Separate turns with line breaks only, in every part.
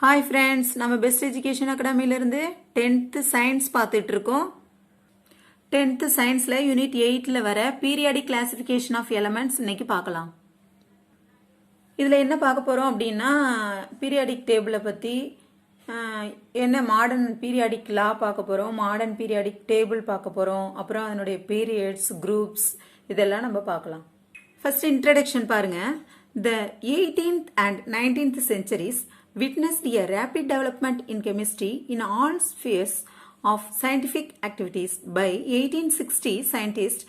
Hi friends, நம்ம best education அகாடமியிலிருந்து 10th science பார்த்துட்டு இருக்கோம். 10th சயின்ஸில் யூனிட் 8ல் வர பீரியாடிக் கிளாசிஃபிகேஷன் ஆஃப் எலமெண்ட்ஸ் இன்னைக்கு பார்க்கலாம். இதில் என்ன பார்க்க போகிறோம் அப்படின்னா, பீரியாடிக் டேபிளை பற்றி என்ன மாடர்ன் பீரியாடிக் லா பார்க்க போகிறோம், மாடர்ன் பீரியாடிக் டேபிள் பார்க்க போகிறோம், அப்புறம் அதனுடைய பீரியட்ஸ், குரூப்ஸ் இதெல்லாம் நம்ம பார்க்கலாம். ஃபர்ஸ்ட் இன்ட்ரடக்ஷன் பாருங்க. The 18th and 19th centuries witnessed a rapid development in chemistry in all spheres of scientific activities. By 1860, scientists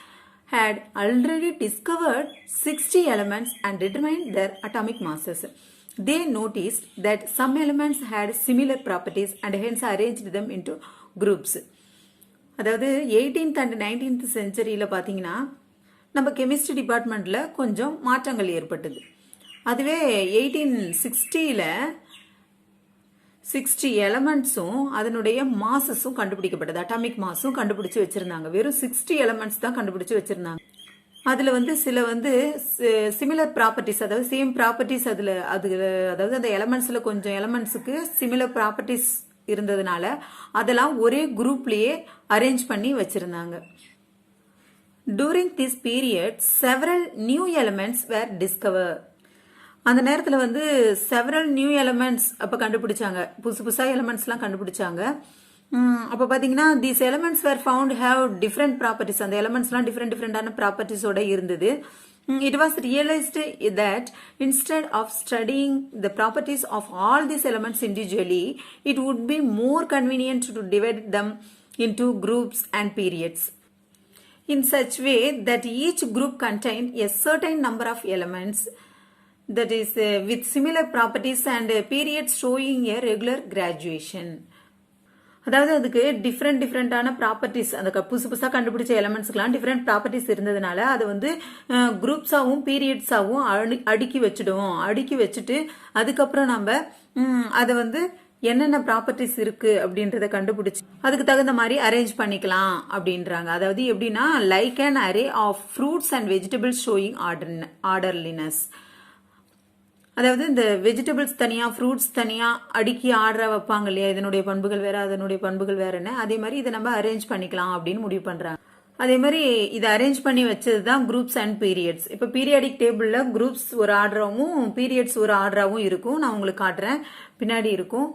had already discovered 60 elements and determined their atomic masses. They noticed that some elements had similar properties and hence arranged them into groups. அதாவது 18th and 19th centuryல பார்த்தீங்கன்னா நம்ம chemistry டிபார்ட்மெண்ட்ல கொஞ்சம் மாற்றங்கள் ஏற்பட்டது. அதுவே 1860ல 60 எலமெண்ட்ஸும் அதனுடைய மாசஸும் கண்டுபிடிக்கப்பட்டது. அட்டாமிக் மாஸும் கண்டுபிடிச்சு வச்சிருந்தாங்க. வெறும் 60 எலமெண்ட்ஸ் தான் கண்டுபிடிச்சு வச்சிருந்தாங்க. அதுல சில சிமிலர் ப்ராப்பர்ட்டிஸ், அதாவது சேம் ப்ராப்பர்ட்டிஸ் அதாவது அந்த எலமெண்ட்ஸ்ல கொஞ்சம் எலமெண்ட்ஸுக்கு சிமிலர் ப்ராப்பர்ட்டிஸ் இருந்ததுனால அதெல்லாம் ஒரே குரூப்லயே அரேஞ்ச் பண்ணி வச்சிருந்தாங்க. During this period, several new elements were discovered. அந்த நேரத்தில் several new elements அப்போ கண்டுபிடிச்சாங்க. புதுசாக எலமெண்ட்ஸ்லாம் கண்டுபிடிச்சாங்க. அப்போ பார்த்தீங்கன்னா these elements were found have different properties. அந்த எலமெண்ட்ஸ்லாம் டிஃப்ரெண்டான ப்ராப்பர்ட்டிஸோட இருந்தது. It was realized that instead of studying the properties of all these elements individually, it would be more convenient to divide them into groups and periods in such way that each group contained a certain number of elements, that is with similar properties and periods showing a regular graduation. அதாவது அதுக்கு டிஃப்ரெண்டான properties, அந்த புதுசாக கண்டுபிடிச்ச எலமெண்ட்ஸ்க்குலாம் different properties இருந்ததுனால அது குரூப்ஸாகவும் பீரியட்ஸாகவும் அடுக்கி வச்சுட்டு அதுக்கப்புறம் நம்ம அதை என்னென்ன ப்ராப்பர்ட்டிஸ் இருக்கு அப்படின்றத கண்டுபிடிச்சு அதுக்கு தகுந்த மாதிரி அரேஞ்ச் பண்ணிக்கலாம் அப்படின்றாங்க. அதாவது எப்படின்னா, like an array of fruits and vegetables showing orderliness. அதாவது இந்த வெஜிடபிள்ஸ் தனியா ஃப்ரூட்ஸ் தனியா அடுக்கி ஆர்டரா வைப்பாங்க இல்லையா, இதனுடைய பண்புகள் வேற அதனுடைய பண்புகள் வேறன்னு, அதே மாதிரி இதை நம்ம அரேஞ்ச் பண்ணிக்கலாம் அப்படின்னு முடிவு பண்றாங்க. அதே மாதிரி இதை அரேஞ்ச் பண்ணி வச்சதுதான் குரூப்ஸ் அண்ட் பீரியட்ஸ். இப்ப பீரியாடிக் டேபிள்ல குரூப்ஸ் ஒரு ஆர்டராகவும் பீரியட்ஸ் ஒரு ஆர்டராகவும் இருக்கும். நான் உங்களுக்கு காட்டுறேன், பின்னாடி இருக்கும்.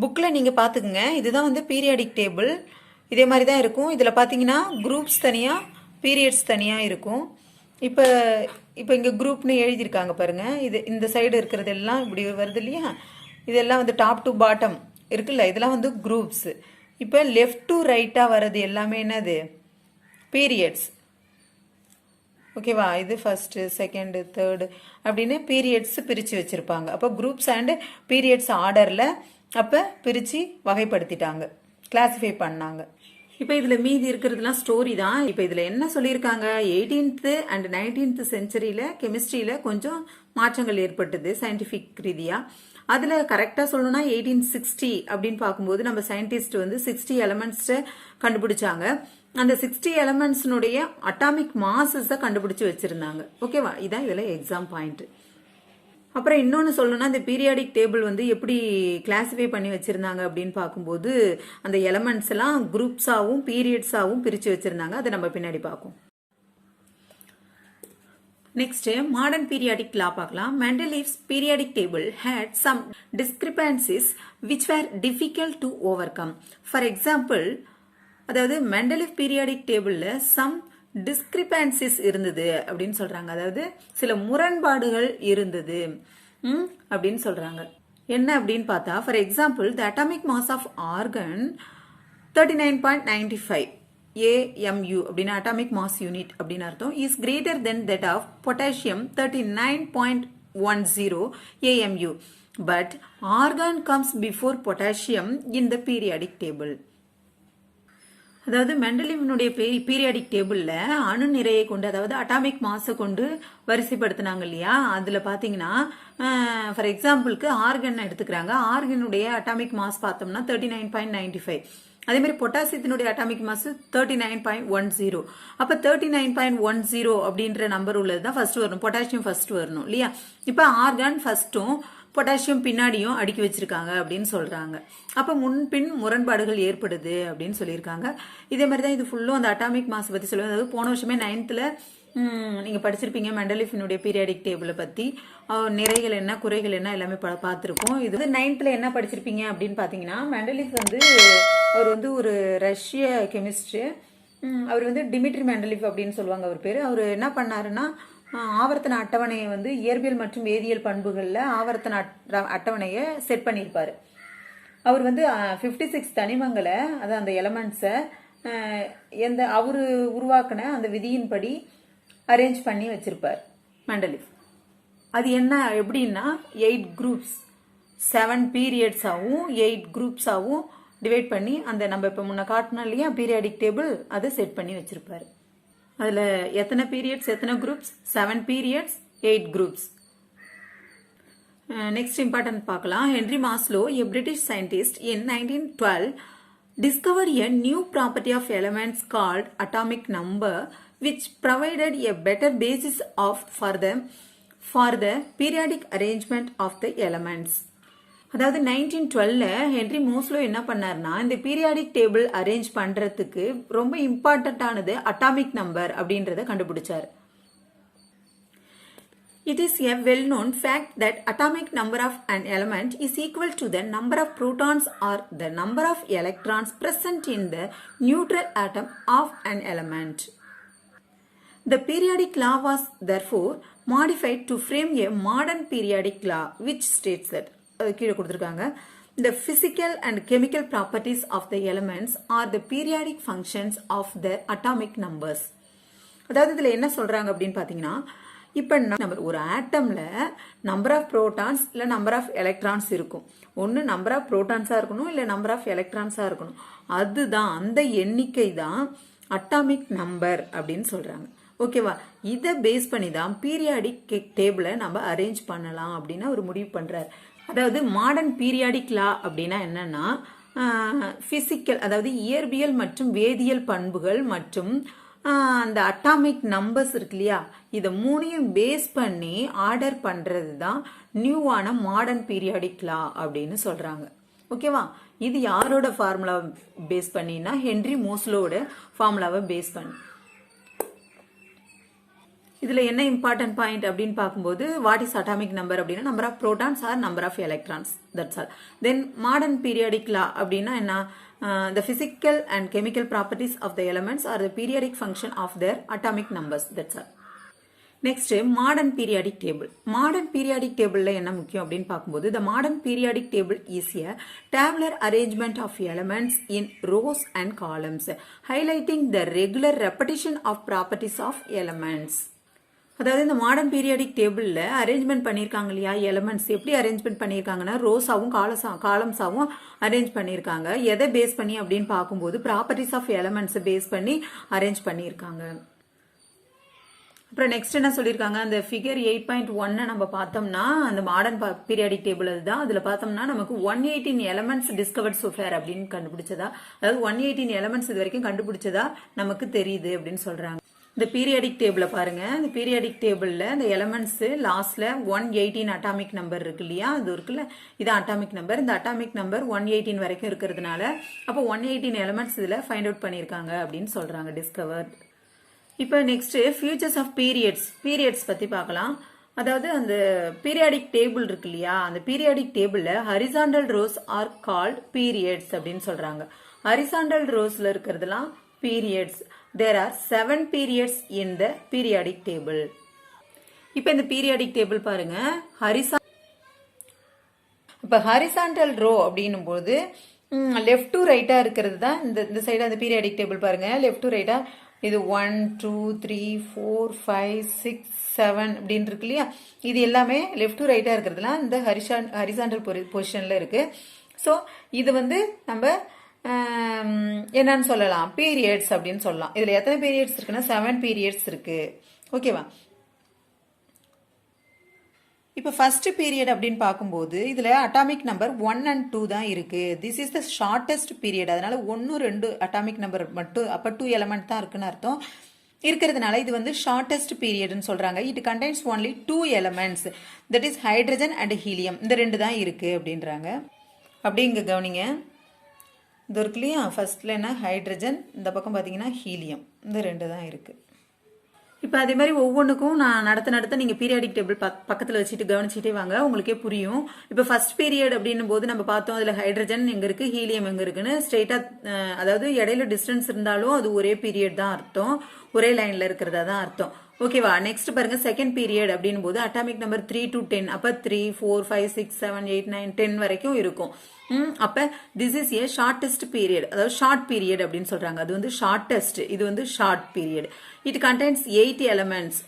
புக்கில் நீங்கள் பார்த்துக்குங்க. இதுதான் பீரியாடிக் டேபிள். இதே மாதிரி தான் இருக்கும். இதில் பார்த்தீங்கன்னா குரூப்ஸ் தனியாக பீரியட்ஸ் தனியாக இருக்கும். இப்போ இங்கே குரூப்னு எழுதியிருக்காங்க பாருங்கள். இந்த சைடு இருக்கிறதெல்லாம் இப்படி வருது இல்லையா, இதெல்லாம் டாப் டு பாட்டம் இருக்குல்ல, இதெல்லாம் குரூப்ஸ். இப்போ லெஃப்ட் டு ரைட்டாக வர்றது எல்லாமே என்னது, பீரியட்ஸ். ஓகேவா, இது ஃபர்ஸ்ட் செகண்ட் தேர்டு அப்படின்னு பீரியட்ஸ் பிரித்து வச்சுருப்பாங்க. அப்போ குரூப்ஸ் அண்ட் பீரியட்ஸ் ஆர்டரில் அப்போ பிரித்து வகைப்படுத்திட்டாங்க, கிளாசிஃபை பண்ணாங்க. இப்போ இதில் மீதி இருக்கிறதுலாம் ஸ்டோரி தான். இப்போ இதில் என்ன சொல்லியிருக்காங்க, 18th and 19th செஞ்சுரியில் கெமிஸ்ட்ரியில் கொஞ்சம் மாற்றங்கள் ஏற்பட்டது சயின்டிஃபிக் ரீதியாக. அதில் கரெக்டாக சொல்லணும்னா 1860 அப்படின்னு பார்க்கும்போது நம்ம சயின்டிஸ்ட் 60 எலமெண்ட்ஸை கண்டுபிடிச்சாங்க. அந்த 60 எலமெண்ட்ஸ்னுடைய அட்டாமிக் மாசஸை கண்டுபிடிச்சு வச்சிருந்தாங்க. ஓகேவா, இதான் இதில் எக்ஸாம் பாயிண்ட். அப்புறம் இன்னொன்று சொல்லணும்னா, இந்த பீரியாடிக் டேபிள் எப்படி கிளாசிஃபை பண்ணி வச்சிருந்தாங்க அப்படின்னு பார்க்கும்போது அந்த எலமெண்ட்ஸ் எல்லாம் குரூப்ஸாகவும் பீரியட்ஸாகவும் பிரித்து வச்சிருந்தாங்க. அதை நம்ம பின்னாடி பார்ப்போம். நெக்ஸ்ட் மாடர்ன் பீரியாடிக் லா பார்க்கலாம். Mendeleev's periodic table had some discrepancies which were difficult to overcome. For example, அதாவது மெண்டலீவ் பீரியாடிக் டேபிள்ல சம் டிஸ்கிரிபன்சிஸ் இருந்தது அப்படின்னு சொல்றாங்க. அதாவது சில முரண்பாடுகள் இருந்தது அப்படின்னு சொல்றாங்க. என்ன அப்படின்னு பார்த்தா, for example the atomic mass of argon 39.95 AMU அப்படின்னு அட்டாமிக் மாஸ் யூனிட் அப்படின்னு அர்த்தம், is greater than that of potassium 39.10 AMU. But argon comes before potassium in the periodic table. அதாவது மெண்டலீவனுடைய பீரியாடிக் டேபிள்ல அணு நிறையை கொண்டு, அதாவது அட்டாமிக் மாஸை கொண்டு வரிசைப்படுத்தினாங்க இல்லையா, அதுல பாத்தீங்கன்னா ஃபார் எக்ஸாம்பிளுக்கு ஆர்கன் எடுத்துக்கிறாங்க. ஆர்கனுடைய அட்டாமிக் மாஸ் பார்த்தோம்னா 39.95. அதே மாதிரி பொட்டாசியத்தினுடைய அட்டாமிக் மாஸ் 39.10. அப்ப 39.10 அப்படின்ற நம்பர் உள்ளதுதான் ஃபர்ஸ்ட் வரணும், பொட்டாசியம் ஃபர்ஸ்ட் வரணும் இல்லையா. இப்ப ஆர்கான் ஃபர்ஸ்டும் பொட்டாசியம் பின்னாடியும் அடுக்கி வச்சிருக்காங்க அப்படின்னு சொல்றாங்க. அப்ப முன்பின் முரண்பாடுகள் ஏற்படுது அப்படின்னு சொல்லியிருக்காங்க. இதே மாதிரி தான் இது ஃபுல்லும் அந்த அட்டாமிக் மாஸ் பத்தி சொல்லுவாங்க. அதாவது போன வருஷமே 9th நீங்க படிச்சிருப்பீங்க மெண்டலிஃபினுடைய பீரியாடிக் டேபிளை பத்தி. நிறைகள் என்ன குறைகள் என்ன எல்லாமே பார்த்துருப்போம். இது 9th என்ன படிச்சிருப்பீங்க அப்படின்னு பாத்தீங்கன்னா, மெண்டலிஃப் வந்து அவர் வந்து ஒரு ரஷ்ய கெமிஸ்ட். அவர் வந்து டிமிட்ரி மெண்டலிஃப் அப்படின்னு சொல்லுவாங்க அவர் பேரு. அவர் என்ன பண்ணாருன்னா, ஆவர்த்தன அட்டவணையை வந்து இயற்பியல் மற்றும் வேதியியல் பண்புகள்ல ஆவர்த்தன அட்டவணையை செட் பண்ணியிருப்பாரு. அவர் வந்து 56 தனிமங்களை, அது அந்த எலமெண்ட்ஸை அவரு உருவாக்குன அந்த விதியின்படி அரேஞ்ச் பண்ணி வச்சிருப்பார் மெண்டலிஃப். அது என்ன எப்படின்னா 8 குரூப்ஸ் 7 பீரியட்ஸாகவும் 8 குரூப்ஸாகவும் டிவைட் பண்ணி அந்த நம்ம இப்போ முன்ன காட்டினோம் இல்லையா பீரியாடிக் டேபிள், அதை செட் பண்ணி வச்சிருப்பாரு. அதில் எத்தனை பீரியட்ஸ் எத்தனை groups? 7 periods 8 groups. Next important பார்க்கலாம். Henry Moseley, a British scientist in 1912 discovered a new property of elements called atomic number, which provided a better basis for the periodic arrangement of the elements. அதாவது 1912 Henry மோஸ்லோ என்ன பண்ணார்னா, இந்த periodic table arrange பண்றதுக்கு ரொம்ப இம்பார்ட்டன்டானது atomic number அப்படின்றத கண்டுபிடிச்சார். It is a well-known fact that atomic number of an element is equal to the number of protons or the number of electrons present in the neutral atom of an element. The periodic law was therefore modified to frame a modern periodic law which states that கீழே கொடுத்திருக்காங்க, the physical and chemical properties of the elements are the periodic functions of their atomic numbers. அதாவது இதுல என்ன சொல்றாங்க அப்படின்னு பாத்தீங்கன்னா, இப்ப நம்ம ஒரு ஆட்டம்ல நம்பர் ஆஃப் புரோட்டான்ஸ் இல்ல நம்பர் ஆஃப் எலக்ட்ரான்ஸ் இருக்கும். ஒன்னு நம்பர் ஆஃப் புரோட்டான்ஸா இருக்கணும் இல்ல நம்பர் ஆஃப் எலக்ட்ரான்ஸா இருக்கணும். அதுதான் அந்த எண்ணிக்கை தான் அட்டாமிக் நம்பர் அப்படின்னு சொல்றாங்க. ஓகேவா? இதை பேஸ் பண்ணி தான் பீரியாடிக் டேபிளை நம்ம அரேஞ்ச் பண்ணலாம் அப்படின்னு ஒரு முடிவு பண்றாரு. அதாவது மாடர்ன் பீரியாடிக் லா அப்படின்னா என்னன்னா, பிசிக்கல் அதாவது இயற்பியல் மற்றும் வேதியியல் பண்புகள் மற்றும் அந்த அட்டாமிக் நம்பர்ஸ் இருக்கு இல்லையா, இதை மூணையும் பேஸ் பண்ணி ஆர்டர் பண்றது தான் நியூவான மாடர்ன் பீரியாடிக் லா அப்படின்னு சொல்றாங்க. ஓகேவா? இது யாரோட ஃபார்முலா பேஸ் பண்ணினா, ஹென்ரி மோஸ்லோட ஃபார்முலாவை பேஸ் பண்ணி. இதுல என்ன இம்பார்ட்டன்ட் பாயிண்ட் அப்படின்னு பார்க்கும்போது, வாட் இஸ் அட்டாமிக் நம்பர் அப்படின்னா number of protons or number of electrons, that's all. Then modern periodic law அப்படின்னா என்ன, the physical and chemical properties of the elements are the periodic function of their atomic numbers, that's all. Next, modern periodic table. Modern periodic table என்ன முக்கியம் அப்படின்னு பார்க்கும்போது, the modern periodic table is a tabular arrangement of elements in rows and columns, highlighting the regular repetition of properties of elements. அதாவது இந்த modern periodic டேபிள்ல arrangement பண்ணியிருக்காங்க இல்லையா, elements எப்படி அரேஞ்ச்மெண்ட் பண்ணியிருக்காங்கன்னா ரோஸாவும் காலம்ஸாவும் அரேஞ்ச் பண்ணியிருக்காங்க. எதை பேஸ் பண்ணி அப்படின்னு பார்க்கும்போது ப்ராப்பர்ட்டிஸ் ஆஃப் எலமெண்ட்ஸை பேஸ் பண்ணி அரேஞ்ச் பண்ணியிருக்காங்க. அப்புறம் நெக்ஸ்ட் என்ன சொல்லியிருக்காங்க, அந்த ஃபிகர் 8.1 நம்ம பார்த்தோம்னா அந்த மாடர்ன் பீரியாடிக் டேபிள் அதுதான். அதுல பார்த்தோம்னா நமக்கு 118 எலமெண்ட்ஸ் டிஸ்கவர்ட் சோஃபேர் அப்படின்னு கண்டுபிடிச்சதா, அதாவது 118 எலமெண்ட்ஸ் இது வரைக்கும் கண்டுபிடிச்சதா நமக்கு தெரியுது அப்படின்னு சொல்றாங்க. இந்த பீரியாடிக் டேபிளை பாருங்க. இந்த பீரியாடிக் டேபிள்ல இந்த எலமெண்ட்ஸ் லாஸ்ட்ல 118 அட்டாமிக் நம்பர் இருக்கு இல்லையா, அது இருக்குல்ல, இது அட்டாமிக் நம்பர். இந்த அட்டாமிக் நம்பர் 118 வரைக்கும் இருக்கிறதுனால அப்போ 118 எலமெண்ட்ஸ் இதுல ஃபைண்ட் அவுட் பண்ணிருக்காங்க அப்படின்னு சொல்றாங்க, டிஸ்கவர்ட். இப்போ நெக்ஸ்ட் ஃபியூச்சர்ஸ் ஆஃப் பீரியட்ஸ் பத்தி பார்க்கலாம். அதாவது அந்த பீரியாடிக் டேபிள் இருக்கு இல்லையா, அந்த பீரியாடிக் டேபிள்ல horizontal rose are called periods அப்படின்னு சொல்றாங்க. ஹரிசாண்டல் ரோஸ்ல இருக்கிறதுலாம் periods. There are 7 periods in the periodic table. இப்போ இந்த periodic table பாருங்க, ஹரிசாண்டல் ரோ அப்படின்னும் போது லெஃப்ட் டு ரைட்டா இருக்கிறது தான் இந்த சைடு அந்த பீரியாடிக் டேபிள் பாருங்க. லெஃப்ட் டு ரைட்டா இது 1 2 3 4 5 6 7 அப்படின்னு இருக்கு இல்லையா, இது எல்லாமே லெஃப்ட் டு ரைட்டா இருக்கிறதுலாம் இந்த ஹரிசாண்டல் பொசிஷன்ல இருக்கு. ஸோ இது வந்து நம்ம என்னன்னு சொல்லலாம், பீரியட்ஸ் அப்படின்னு சொல்லலாம். இதுல எத்தனை பீரியட்ஸ் இருக்குன்னா 7 பீரியட்ஸ் இருக்கு. ஓகேவா? இப்ப ஃபர்ஸ்ட் பீரியட் அப்படின்னு பார்க்கும்போது இதுல அட்டாமிக் நம்பர் 1 and 2 தான் இருக்கு. This is the shortest period. அதனால 1 2 அட்டாமிக் நம்பர் மட்டும், அப்ப 2 எலமெண்ட் தான் இருக்குன்னு அர்த்தம். இருக்கிறதுனால இது வந்து ஷார்டஸ்ட் பீரியட்னு சொல்றாங்க. It contains only 2 elements, that is hydrogen and helium. இந்த ரெண்டு தான் இருக்கு அப்படின்றாங்க. அப்படியே இங்க கவனிங்க, இது இருக்கு இல்லையா, ஃபர்ஸ்ட்ல என்ன ஹைட்ரஜன், இந்த பக்கம் பார்த்தீங்கன்னா ஹீலியம், இந்த ரெண்டு தான் இருக்கு. இப்போ அதே மாதிரி ஒவ்வொன்றுக்கும் நான் நடத்த நீங்கள் பீரியாடிக் டேபிள் பக்கத்தில் வச்சுட்டு கவனிச்சுட்டே வாங்க, உங்களுக்கே புரியும். இப்போ ஃபர்ஸ்ட் பீரியட் அப்படின்னும் போது நம்ம பார்த்தோம், அதில் ஹைட்ரஜன் எங்கே இருக்குது, ஹீலியம் எங்கே இருக்குன்னு ஸ்ட்ரெயிட்டாக, அதாவது இடையில டிஸ்டன்ஸ் இருந்தாலும் அது ஒரே பீரியட் தான் அர்த்தம், ஒரே லைனில் இருக்கிறதா தான் அர்த்தம். ஓகேவா? நெக்ஸ்ட் பாருங்க, செகண்ட் பீரியட் அப்படின்னும் போது அட்டாமிக் நம்பர் 3 to 10, அப்போ 3, 4, 5, 6, 7, 8, 9, 10 வரைக்கும் இருக்கும். அப்ப this is a shortest period, அதாவது ஷார்ட் பீரியட் அப்படின்னு சொல்றாங்க. அது வந்து ஷார்டஸ்ட், இது வந்து short period. It contains 8 elements.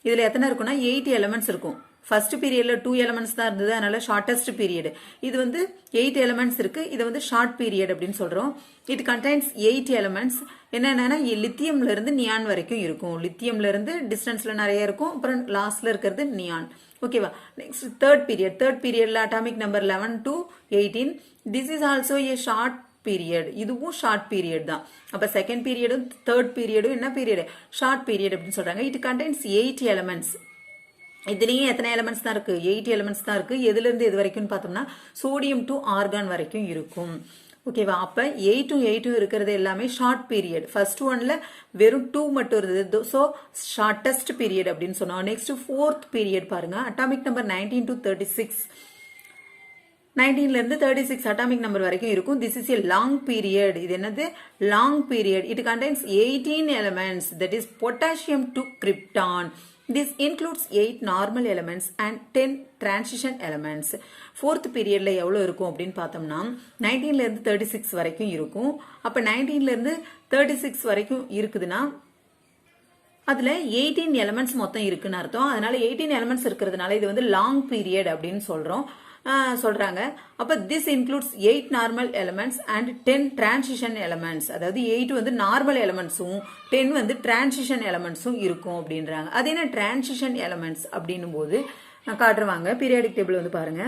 இதுல எத்தனை இருக்குன்னா 8 எலமெண்ட்ஸ் இருக்கும். ஃபர்ஸ்ட் பீரியட்ல 2 எலமெண்ட்ஸ் தான் இருந்தது, அதனால ஷார்டஸ்ட் பீரியட். இது வந்து 8 எலமெண்ட்ஸ் இருக்கு, இது வந்து ஷார்ட் பீரியட் அப்படின்னு சொல்றோம். It contains 8 elements. என்னன்னா லித்தியம்ல இருந்து நியான் வரைக்கும் இருக்கும். லித்தியம்ல இருந்து டிஸ்டன்ஸ்ல நிறைய இருக்கும், அப்புறம் லாஸ்ட்ல இருக்கிறது நியான். ஓகேவா? நெக்ஸ்ட் தேர்ட் பீரியட்ல atomic number 11 to 18. This is also a short period, இதுவும் ஷார்ட் பீரியட் தான். அப்ப செகண்ட் பீரியடும் தேர்ட் பீரியடும் என்ன பீரியட்? ஷார்ட் பீரியட் அப்படின்னு சொல்றாங்க. It contains 8 elements. இதுலயும் எத்தனை எலமெண்ட்ஸ் தான் இருக்கு? 8 எலமெண்ட்ஸ் தான் இருக்கு. எதுல இருந்து எது வரைக்கும் பார்த்தோம்னா சோடியம் டு ஆர்கான் வரைக்கும் இருக்கும். ஓகேவா? அப்ப 8 இருக்கிறது எல்லாமே ஷார்ட் பீரியட். ஃபர்ஸ்ட் ஒன்ல வெறும் 2 மட்டும் இருந்தது, ஸோ ஷார்டஸ்ட் பீரியட் அப்படின்னு சொன்னோம். நெக்ஸ்ட் ஃபோர்த் பீரியட் பாருங்க, அட்டாமிக் நம்பர் 19 to 36. 19ல இருந்து 36 அட்டாமிக் நம்பர் வரைக்கும் இருக்கும். This is a long period. இது என்னது? Long period. It contains 18 elements, that is potassium to krypton. This includes 8 normal elements and 10 transition elements. Fourth பீரியட்ல எவ்வளவு இருக்கும் அப்படின்னு பார்த்தோம்னா 19ல இருந்து 36 வரைக்கும் இருக்கும். அப்ப 19ல இருந்து 36 வரைக்கும் இருக்குதுன்னா அதுல 18 எலமெண்ட்ஸ் மொத்தம் இருக்குன்னு அர்த்தம். அதனால 18 எலமெண்ட்ஸ் இருக்கிறதுனால இது வந்து லாங் பீரியட் அப்படின்னு சொல்றாங்க. அப்ப this includes 8 normal elements and 10 transition elements. அதாவது 8 வந்து நார்மல் எலமெண்ட்ஸும் 10 வந்து டிரான்சிஷன் எலமெண்ட்ஸும் இருக்கும் அப்படின்றாங்க. அது என்ன டிரான்சிஷன் எலமெண்ட்ஸ் அப்படின்னும் போது காட்டுருவாங்க. பீரியாடிக் டேபிள் வந்து பாருங்க.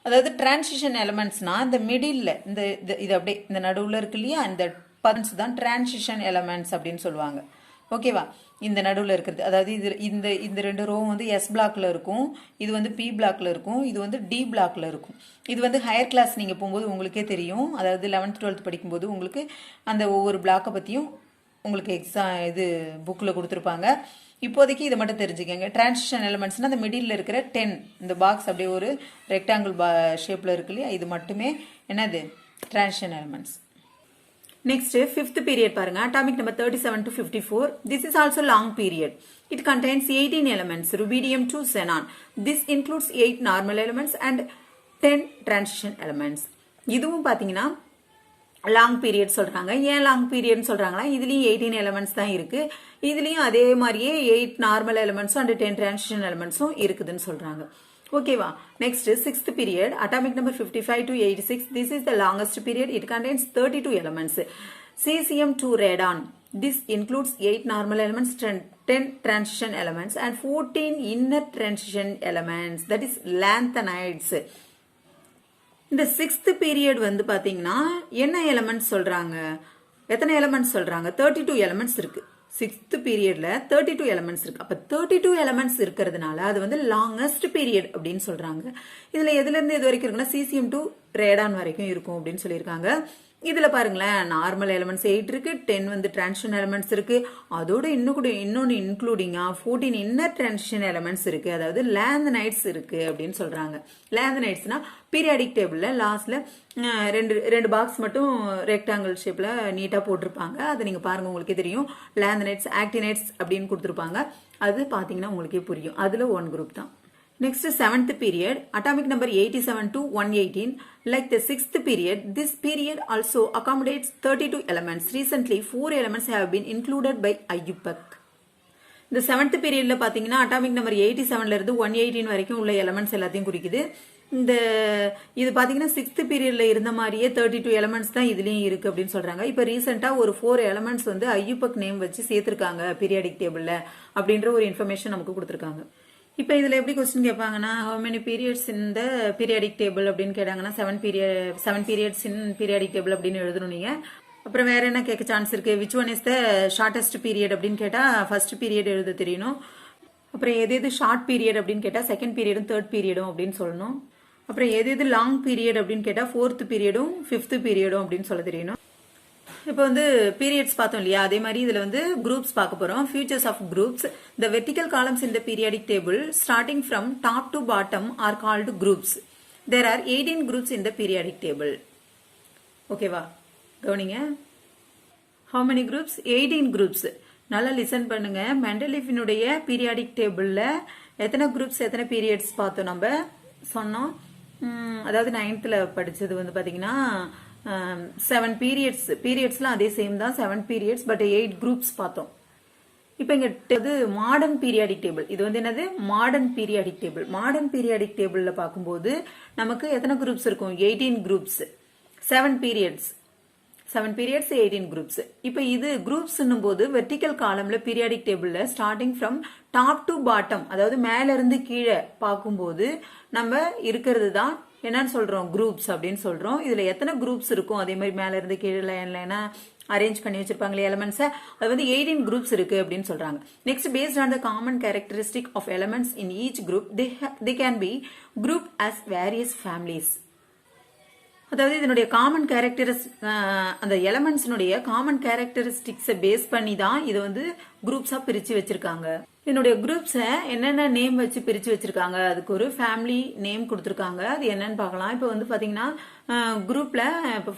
அதாவது டிரான்சிஷன் எலமெண்ட்ஸ்னா இந்த மிடில், இந்த இது அப்படியே இந்த நடுவுல இருக்கு இல்லையா, இந்த பர்ன்ஸ் தான் டிரான்சிஷன் எலமெண்ட்ஸ் அப்படின்னு சொல்லுவாங்க. ஓகேவா? இந்த நடுவில் இருக்கிறது, அதாவது இது இந்த ரெண்டு ரோ வந்து எஸ் பிளாக்ல இருக்கும், இது வந்து பி பிளாக்ல இருக்கும், இது வந்து டி பிளாக்ல இருக்கும். இது வந்து ஹையர் கிளாஸ் நீங்க போகும்போது உங்களுக்கே தெரியும், அதாவது 11th 12th படிக்கும்போது உங்களுக்கு அந்த ஒவ்வொரு பிளாக்கை பத்தியும் உங்களுக்கு இது புக்ல கொடுத்துருப்பாங்க. இப்போதைக்கு இதை மட்டும் தெரிஞ்சுக்கங்க. டிரான்சிஷன் எலிமெண்ட்ஸ்னா அந்த மிடில் இருக்கிற 10, இந்த பாக்ஸ் அப்படியே ஒரு ரெக்டாங்கிள் ஷேப்ல இருக்கு இல்லையா, இது மட்டுமே என்னது? Transition elements. Next, fifth period பாருங்க, atomic number 37 to 54. This is also long period. It contains 18 elements, rubidium to xenon. This includes 8 normal elements and 10 transition elements. இதுவும் பாத்தீங்கன்னா லாங் பீரியட் சொல்றாங்க. ஏன் லாங் பீரியட் சொல்றாங்களா? இதுலயும் 18 எலிமெண்ட்ஸ் தான் இருக்கு. இதுலயும் அதே மாதிரியே 8 நார்மல் எலிமெண்ட்ஸும் அண்ட் 10 டிரான்சிஷன் எலிமெண்ட்ஸும் இருக்குதுன்னு சொல்றாங்க. ஓகேவா? Next sixth period, atomic number 55 to 86. This is the longest period. It contains 32 elements. Cesium to radon. This includes 8 normal elements, 10 transition elements and 14 inner transition elements, that is lanthanides. இந்த sixth period வந்து பாத்தீங்கன்னா என்ன elements சொல்றாங்க? எத்தனை elements சொல்றாங்க? 32 elements இருக்கு. Sixth பீரியட்ல 32 elements இருக்கு. அப்ப 32 எலிமெண்ட்ஸ் இருக்கிறதுனால அது வந்து லாங்கஸ்ட் பீரியட் அப்படின்னு சொல்றாங்க. இதுல எதுல இருந்து எது வரைக்கும் இருக்குன்னா சீசியம் டு ரேடான் வரைக்கும் இருக்கும் அப்படின்னு சொல்லியிருக்காங்க. இதுல பாருங்களேன், நார்மல் எலிமெண்ட்ஸ் 8 இருக்கு, 10 வந்து டிரான்சிஷன் எலிமெண்ட்ஸ் இருக்கு, அதோட இன்னொன்னு இன்க்ளூடிங்கா 14 இன்னர் டிரான்சிஷன் எலிமெண்ட்ஸ் இருக்கு, அதாவது லேந்தனைட்ஸ் இருக்கு அப்படின்னு சொல்றாங்க. லேந்தனைட்ஸ்னா பீரியாடிக் டேபிள்ல லாஸ்ட்ல ரெண்டு பாக்ஸ் மட்டும் ரெக்டாங்கிள் ஷேப்ல நீட்டா போட்டிருப்பாங்க. அதை நீங்க பாருங்க, உங்களுக்கே தெரியும். லேந்தனைட்ஸ், ஆக்டினைட்ஸ் அப்படின்னு கொடுத்துருப்பாங்க. அது பாத்தீங்கன்னா உங்களுக்கே புரியும். அதுல ஒன் குரூப் தான். Next, seventh period, atomic number 87 to 118. Like the sixth period, this period also accommodates 32 elements. Recently, 4 elements have been included by IUPAC. இந்த செவன்த் பீரியட்ல பாத்தீங்கன்னா அட்டாமிக் நம்பர் 87ல இருந்து 118 வரைக்கும் உள்ள எலிமெண்ட்ஸ் எல்லாத்தையும் குறிக்குது. இது பாத்தீங்கன்னா சிக்ஸ்த் பீரியட்ல இருந்த மாதிரியே 32 எலிமெண்ட்ஸ் தான் இதுலயும் இருக்கு அப்படின்னு சொல்றாங்க. இப்ப ரீசெண்டா ஒரு 4 எலிமெண்ட்ஸ் வந்து IUPAC நேம் வச்சு சேர்த்திருக்காங்க பீரியாடிக் டேபிள்ல அப்படின்ற ஒரு இன்ஃபர்மேஷன் நமக்கு கொடுத்திருக்காங்க. இப்ப இதுல எப்படி question கேட்பாங்கன்னா, how many periods in the periodic table அப்படின்னு கேட்டாங்கன்னா 7 periods in periodic table அப்படின்னு எழுதணும் நீங்க. அப்புறம் வேற என்ன கேட்க சான்ஸ் இருக்கு? Which one is the shortest period அப்படின்னு கேட்டா ஃபர்ஸ்ட் பீரியட் எழுத தெரியணும். அப்புறம் எது ஷார்ட் பீரியட் அப்படின்னு கேட்டா செகண்ட் பீரியடும் தேர்ட் பீரியடும் அப்படின்னு சொல்லணும். அப்புறம் எது லாங் பீரியட் அப்படின்னு கேட்டா ஃபோர்த் பீரியடும் ஃபிஃப்த் பீரியடும் அப்படின்னு சொல்ல தெரியணும். இப்போ வந்து பீரியட்ஸ் பார்த்தோம் இல்லையா, அதே மாதிரி இதுல வந்து குரூப்ஸ் பார்க்க போறோம். Features of groups. The vertical columns in the periodic table starting from top to bottom are called groups. There are 18 groups in the periodic table. ஓகேவா, கவனிங்க. how many groups? 18 groups. நல்லா லிசன் பண்ணுங்க. மெண்டலீஃபினுடைய periodic டேபிள்ல எத்தனை groups எத்தனை periods பார்த்தோம் நம்ம சொன்னோம். அதாவது 9th படிச்சது வந்து பாத்தீங்கன்னா 7 periods. பீரியட்ஸ்லாம் அதே சேம் தான், 7 periods, பட் 8 groups பார்த்தோம். இப்போ இங்க மாடர்ன் பீரியாடிக் டேபிள். இது வந்து என்னது? Modern periodic table. Modern periodic டேபிள்ல பார்க்கும்போது நமக்கு எத்தனை குரூப்ஸ் இருக்கும்? 18 groups, 7 periods, 7 periods, 18 groups. இப்போ இது குரூப்ஸ்னும் போது வெர்டிகல் காலம்ல பீரியாடிக் டேபிள்ல starting from top to bottom, அதாவது மேல இருந்து கீழே பார்க்கும்போது நம்ம இருக்கிறது தான் என்னன்னு சொல்றோம்? குரூப்ஸ் அப்படின்னு சொல்றோம். இதுல எத்தனை குரூப்ஸ் இருக்கும்? அதே மாதிரி மேல இருந்து கீழே லைனா அரேஞ்ச் பண்ணி வச்சிருப்பாங்களே எலமெண்ட்ஸ், அது வந்து 18 groups இருக்கு அப்படின்னு சொல்றாங்க. Next, based on the common characteristic of elements in each group they can be grouped as various families. அதாவது இதனுடைய காமன் அந்த எலமெண்ட்ஸ்னுடைய காமன் கேரக்டரிஸ்டிக்ஸை பேஸ் பண்ணி தான் இது வந்து குரூப்ஸா பிரிச்சு வச்சிருக்காங்க. இதனுடைய குரூப்ஸை என்னென்ன நேம் வச்சு பிரிச்சு வச்சிருக்காங்க, அதுக்கு ஒரு ஃபேமிலி நேம் கொடுத்துருக்காங்க. அது என்னன்னு பார்க்கலாம். இப்போ வந்து பாத்தீங்கன்னா குரூப்ல இப்போ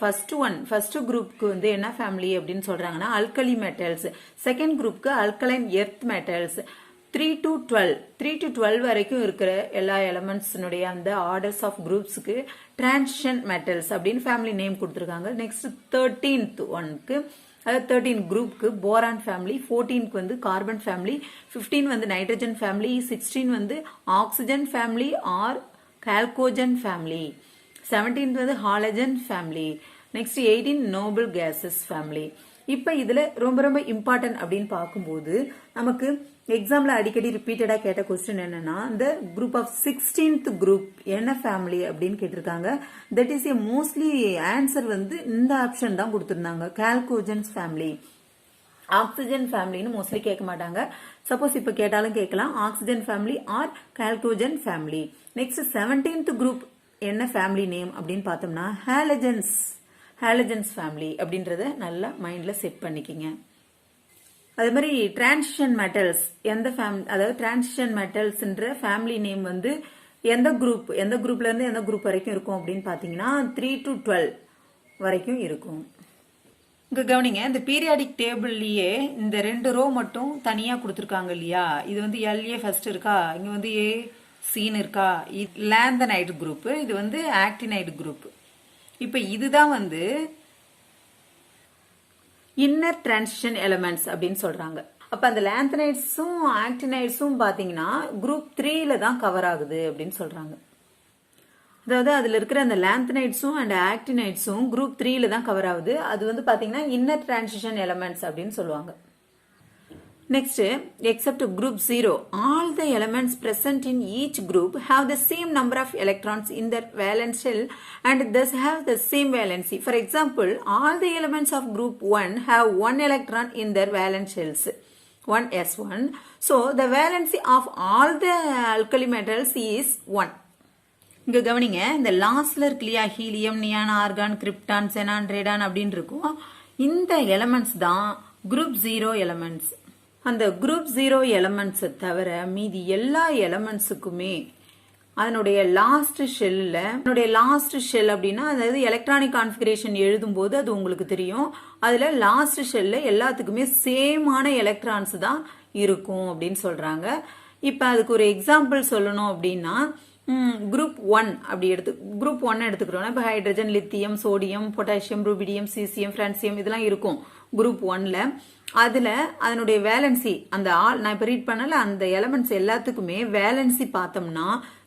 ஃபர்ஸ்ட் குரூப்க்கு வந்து என்ன ஃபேமிலி அப்படின்னு சொல்றாங்கன்னா அல்கலி மெட்டல்ஸ். செகண்ட் குரூப்க்கு அல்கலைன் எர்த் மெட்டல்ஸ். 3 to 12 வரைக்கும் இருக்கிற எல்லா எலமெண்ட்ஸ்னுடைய அந்த ஆர்டர்ஸ் ஆஃப் குரூப்ஸ்க்கு டிரான்சிஷன் மெட்டல்ஸ் அப்படின்னு ஃபேமிலி நேம் கொடுத்துருக்காங்க. நெக்ஸ்ட் 13th ஒன்க்கு, அதாவது 13 குரூப்க்கு போரான் ஃபேமிலி, 14க்கு வந்து கார்பன் ஃபேமிலி, 15 வந்து நைட்ரஜன் ஃபேமிலி, 16 வந்து oxygen family or chalcogen family, 17th வந்து halogen family, next 18 noble gases family. இப்ப இதுல ரொம்ப ரொம்ப இம்பார்ட்டன்ட் அப்படின்னு பார்க்கும்போது நமக்கு எக்ஸாம்ல அடிக்கடி ரிப்பீட்டடா கேட்ட கொஸ்டின் என்னன்னா, இந்த குரூப் ஆஃப் 16th குரூப் என்ன ஃபேமிலி அப்படின்னு கேட்டிருக்காங்க. That is a mostly answer வந்து இந்த ஆப்ஷன் தான் கொடுத்திருந்தாங்க, கால்கோஜன்ஸ் ஃபேமிலி. ஆக்சிஜன் ஃபேமிலின்னு மோஸ்ட்லி கேட்க மாட்டாங்க. சப்போஸ் இப்ப கேட்டாலும் கேட்கலாம், oxygen family or chalcogen family. Next 17th group என்ன ஃபேமிலி நேம் அப்படின்னு பார்த்தோம்னா ஹாலஜன்ஸ் ஃபேமிலி அப்படின்றத நல்லா மைண்ட்ல செட் பண்ணிக்கிங்க. அதே மாதிரி டிரான்சிஷன் மெட்டல்ஸ் எந்த ஃபேமிலி, அதாவது டிரான்சிஷன் மெட்டல்ஸ்ன்ற ஃபேமிலி நேம் வந்து எந்த குரூப்ல இருந்து எந்த குரூப் வரைக்கும் இருக்கும் அப்படின்னு பாத்தீங்கன்னா 3 to 12 வரைக்கும் இருக்கும். இங்க கவனிங்க, இந்த பீரியாடிக் டேபிள்லயே இந்த 2 ரோ மட்டும் தனியா கொடுத்துருக்காங்க இல்லையா. இது வந்து LA ஃபர்ஸ்ட் இருக்கா, இங்க வந்து A சீன் இருக்கா. லாந்தனைடு குரூப், இது வந்து ஆக்டினைடு குரூப். இப்ப இதுதான் வந்து இன்னர் டிரான்சிஷன் எலிமெண்ட்ஸ் அப்படின்னு சொல்றாங்க. அப்ப அந்த லாந்தனைட்ஸும் ஆக்டினைட்ஸும் பாத்தீங்கன்னா குரூப் 3ல தான் கவர் ஆகுது அப்படின்னு சொல்றாங்க. அதாவது அதுல இருக்கிற அந்த லாந்தனைட்ஸும் அண்ட் ஆக்டினைட்ஸும் குரூப் 3ல தான் கவர் ஆகுது. அது வந்து பாத்தீங்கன்னா இன்னர் டிரான்சிஷன் எலிமெண்ட்ஸ் அப்படின்னு சொல்லுவாங்க. Next, except group 0, all the elements present in each group have the same number of electrons in their valence shell and thus have the same valency. For example, all the elements of group 1 have 1 electron in their valence shells, 1s1. So, the valency of all the alkali metals is 1. இங்க கவனிங்க, இந்த லாஸ்ட்ல இருக்கு இல்லையா, helium, neon, argon, krypton, xenon, Radon அப்படின்னு இருக்கும். இந்த elements தான் குரூப் 0 எலமெண்ட்ஸ். அந்த குரூப் 0 எலமெண்ட்ஸ் தவிர மீதி எல்லா எலமெண்ட்ஸுக்குமே அதனுடைய லாஸ்ட் ஷெல் அப்படின்னா, அதாவது எலக்ட்ரானிக் கான்ஃபிகரேஷன் எழுதும் போது அது உங்களுக்கு தெரியும். அதுல லாஸ்ட் ஷெல்ல எல்லாத்துக்குமே சேமான எலக்ட்ரான்ஸ் தான் இருக்கும் அப்படின்னு சொல்றாங்க. இப்ப அதுக்கு ஒரு எக்ஸாம்பிள் சொல்லணும் அப்படின்னா, குரூப் 1 குரூப் 1 எடுத்துக்கிறோம். இப்ப hydrogen, lithium, sodium, potassium, rubidium, caesium, francium இதெல்லாம் இருக்கும் குரூப் 1ல. அதுல அதனுடைய வேலன்சி அந்த நான் இப்ப ரீட் பண்ணல, அந்த எலமெண்ட்ஸ் எல்லாத்துக்குமே வேலன்சி பார்த்தோம்னா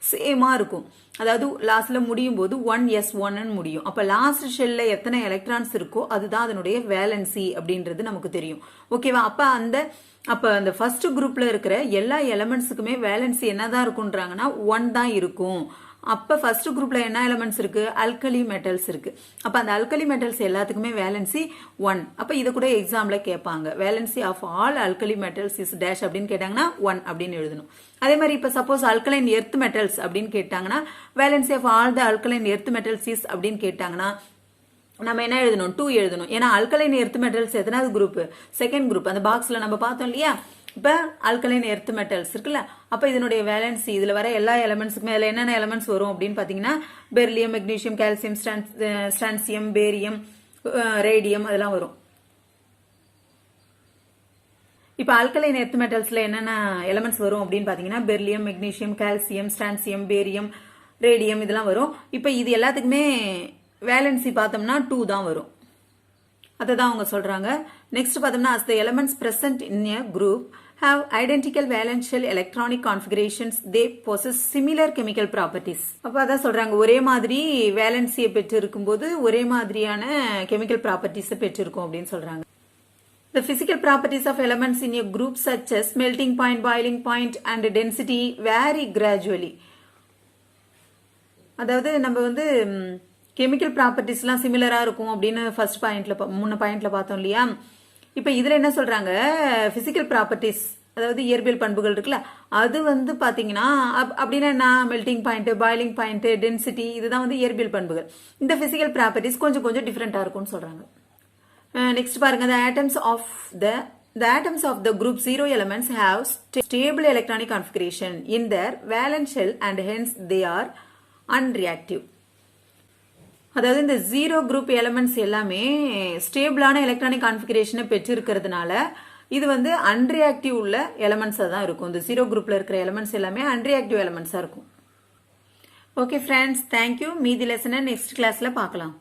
சேமா இருக்கும். அதாவது லாஸ்ட்ல முடியும் போது 1s1 முடியும். அப்ப லாஸ்ட் ஷெல்ல எத்தனை எலக்ட்ரான்ஸ் இருக்கோ அதுதான் அதனுடைய வேலன்சி அப்படின்றது நமக்கு தெரியும். ஓகேவா? அப்ப அந்த ஃபர்ஸ்ட் குரூப்ல இருக்கிற எல்லா எலமெண்ட்ஸுக்குமே வேலன்சி என்னதான் இருக்கும்ன்றாங்கன்னா 1 தான் இருக்கும். அப்ப ஃபர்ஸ்ட் குரூப்ல என்ன எலமெண்ட்ஸ் இருக்கு? அல்கலி மெட்டல்ஸ் இருக்கு. அப்ப அந்த அல்கலி மெட்டல்ஸ் எல்லாத்துக்குமே வேலன்சி 1. அப்ப இது கூட எக்ஸாம்ல கேட்பாங்க. Valency of all alkali metals is dash அப்படின்னு கேட்டாங்கன்னா 1 அப்படின்னு எழுதணும். அதே மாதிரி இப்ப சப்போஸ் அல்கலைன் எர்த் மெட்டல்ஸ் அப்படின்னு கேட்டாங்கன்னா valency of all the alkaline earth metals is அப்படின்னு கேட்டாங்கன்னா நம்ம என்ன எழுதணும்? 2 எழுதணும். ஏன்னா அல்கலைன் எர்த் மெட்டல்ஸ் எத்தனாவது குரூப்? Second group. அந்த பாக்ஸ்ல நம்ம பார்த்தோம் இல்லையா? இப்ப அல்கலைன் எர்த் மெட்டல்ஸ் இருக்குல்ல, அப்ப இதனுடைய வேலன்சி இதுல வர எல்லா எலமெண்ட்ஸுக்குமே அதுல என்னென்ன எலமெண்ட்ஸ் வரும் அப்படின்னு பாத்தீங்கன்னா beryllium, magnesium, calcium, strontium, barium, radium அதெல்லாம் வரும். இப்ப அல்கலைன் எர்த் மெட்டல்ஸ்ல என்னென்ன எலமெண்ட்ஸ் வரும் அப்படின்னு பாத்தீங்கன்னா beryllium, magnesium, calcium, strontium, barium, radium இதெல்லாம் வரும். இப்ப இது எல்லாத்துக்குமே வேலன்சி பார்த்தோம்னா 2 தான் வரும். அததான் அவங்க சொல்றாங்க. நெக்ஸ்ட் பார்த்தோம்னா as the elements present in a group have identical valential electronic configurations, they possess similar chemical properties. அப்ப அதான் சொல்றாங்க, ஒரே மாதிரி வேலன்சியை பெற்று இருக்கும்போது ஒரே மாதிரியான கெமிக்கல் ப்ராப்பர்ட்டிஸ் பெற்றிருக்கும் அப்படின்னு சொல்றாங்க. The physical properties of elements in a group such as melting point, boiling point and density vary gradually. அதாவது நம்ம வந்து கெமிக்கல் ப்ராப்பர்ட்டிஸ்லாம் சிமிலரா இருக்கும் அப்படின்னு ஃபர்ஸ்ட் பாயிண்ட்ல முன்ன பாயிண்ட்ல பார்த்தோம் இல்லையா? இப்ப இதுல என்ன சொல்றாங்க? பிசிக்கல் ப்ராப்பர்ட்டிஸ் அதாவது இயற்பியல் பண்புகள் இருக்குல்ல, அது வந்து பாத்தீங்கன்னா அப்படின்னா என்ன? Melting point, boiling point, density இதுதான் வந்து இயற்பியல் பண்புகள். இந்த பிசிக்கல் ப்ராப்பர்ட்டிஸ் கொஞ்சம் கொஞ்சம் டிஃபரெண்டா இருக்கும்னு சொல்றாங்க. நெக்ஸ்ட் பாருங்க, the atoms of the group 0 elements have stable electronic configuration in their valence shell and hence they are unreactive. அதாவது இந்த 0 குரூப் எலமெண்ட்ஸ் எல்லாமே ஸ்டேபிளான எலக்ட்ரானிக் கான்ஃபிகரேஷனை பெற்றிருக்கிறதுனால இது வந்து அன்ரியாக்டிவ் உள்ள எலமெண்ட்ஸா தான் இருக்கும். இந்த 0 குரூப்ல இருக்கிற எலமெண்ட்ஸ் எல்லாமே அன்ரியாக்டிவ் எலமெண்ட்ஸா இருக்கும். Okay friends, thank you. மீதி லெசனை நெக்ஸ்ட் கிளாஸ்ல பார்க்கலாம்.